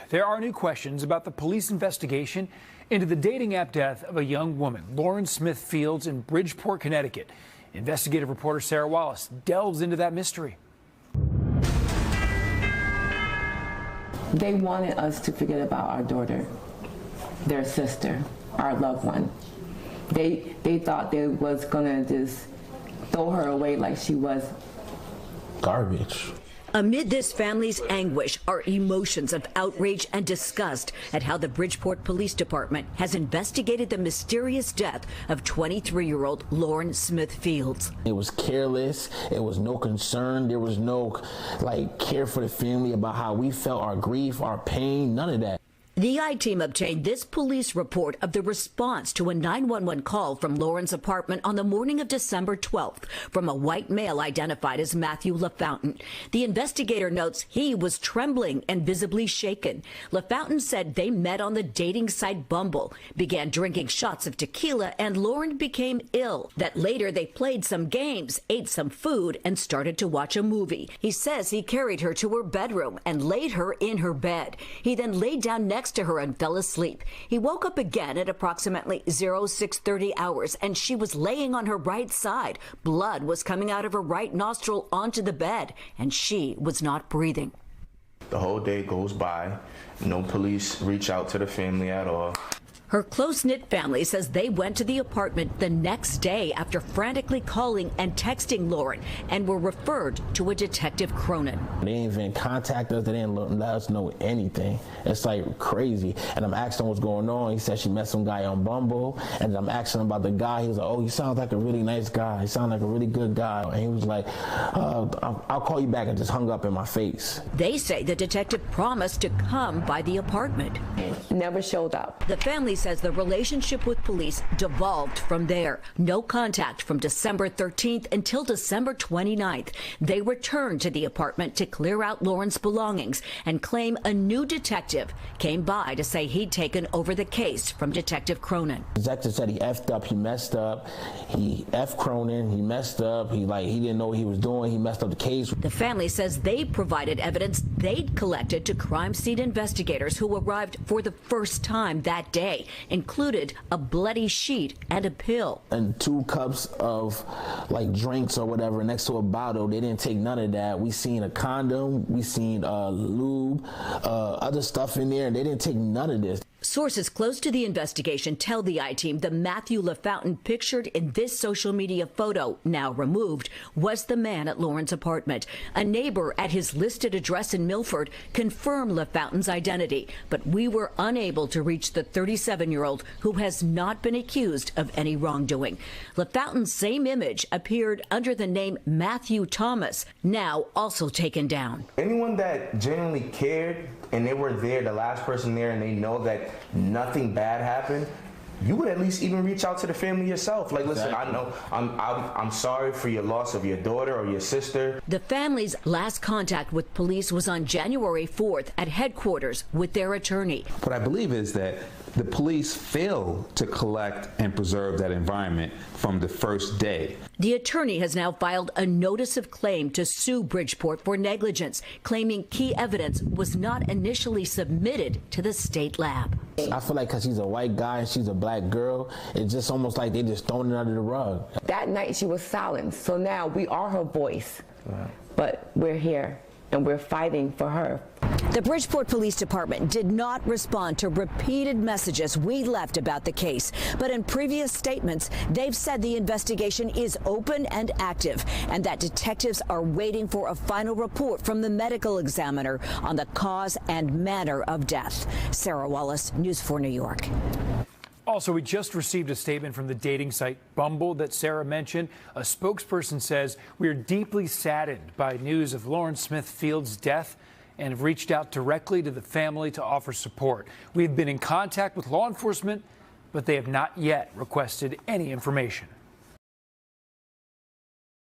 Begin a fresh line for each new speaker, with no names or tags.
There are new questions about the police investigation into the dating app death of a young woman, Lauren Smith-Feilds, in Bridgeport, Connecticut. Investigative reporter Sarah Wallace delves into that mystery.
They wanted us to forget about our daughter, their sister, our loved one. They thought they was gonna just throw her away like she was
garbage.
Amid this family's anguish are emotions of outrage and disgust at how the Bridgeport Police Department has investigated the mysterious death of 23-year-old Lauren Smith-Feilds.
It was careless. It was no concern. There was no care for the family about how we felt, our grief, our pain, none of that.
The I-team obtained this police report of the response to a 911 call from Lauren's apartment on the morning of December 12th from a white male identified as Matthew LaFountain. The investigator notes he was trembling and visibly shaken. LaFountain said they met on the dating site Bumble, began drinking shots of tequila, and Lauren became ill. That later they played some games, ate some food, and started to watch a movie. He says he carried her to her bedroom and laid her in her bed. He then laid down next to her and fell asleep. He woke up again at approximately 0630 hours, and she was laying on her right side. Blood was coming out of her right nostril onto the bed, and she was not breathing.
The whole day goes by. No police reach out to the family at all.
Her close-knit family says they went to the apartment the next day after frantically calling and texting Lauren and were referred to a Detective Cronin.
They didn't even contact us. They didn't let us know anything. It's like crazy. And I'm asking what's going on. He said she met some guy on Bumble. And I'm asking him about the guy. He was like, oh, he sounds like a really nice guy. He sounds like a really good guy. And he was like, I'll call you back, and just hung up in my face.
They say the detective promised to come by the apartment.
never showed up.
The family says the relationship with police devolved from there. No contact from December 13th until December 29th. They returned to the apartment to clear out Lauren's belongings and claim a new detective came by to say he'd taken over the case from Detective Cronin.
The detective said he effed up, he messed up, he effed Cronin, he messed up, he didn't know what he was doing, he messed up the case.
The family says they provided evidence they'd collected to crime scene investigators who arrived for the first time that day, included a bloody sheet and a pill.
And 2 cups of drinks or whatever next to a bottle. They didn't take none of that. We seen a condom, we seen lube, other stuff in there, and they didn't take none of this.
Sources close to the investigation tell the I-team the Matthew LaFountain pictured in this social media photo, now removed, was the man at Lauren's apartment. A neighbor at his listed address in Milford confirmed LaFountain's identity, but we were unable to reach the 37-year-old who has not been accused of any wrongdoing. LaFountain's same image appeared under the name Matthew Thomas, now also taken down.
Anyone that genuinely cared and they were there, the last person there, and they know that nothing bad happened, you would at least even reach out to the family yourself. Listen, I know I'm sorry for your loss of your daughter or your sister.
The family's last contact with police was on January 4th at headquarters with their attorney.
What I believe is that the police failed to collect and preserve that environment from the first day.
The attorney has now filed a notice of claim to sue Bridgeport for negligence, claiming key evidence was not initially submitted to the state lab.
I feel like because he's a white guy and she's a black girl, it's just almost like they just thrown it under the rug.
That night she was silenced, so now we are her voice. Right. But we're here and we're fighting for her.
The Bridgeport Police Department did not respond to repeated messages we left about the case, but in previous statements, they've said the investigation is open and active, and that detectives are waiting for a final report from the medical examiner on the cause and manner of death. Sarah Wallace, News 4 New York.
Also, we just received a statement from the dating site Bumble that Sarah mentioned. A spokesperson says, "We are deeply saddened by news of Lauren Smith-Feilds' death and have reached out directly to the family to offer support. We have been in contact with law enforcement, but they have not yet requested any information."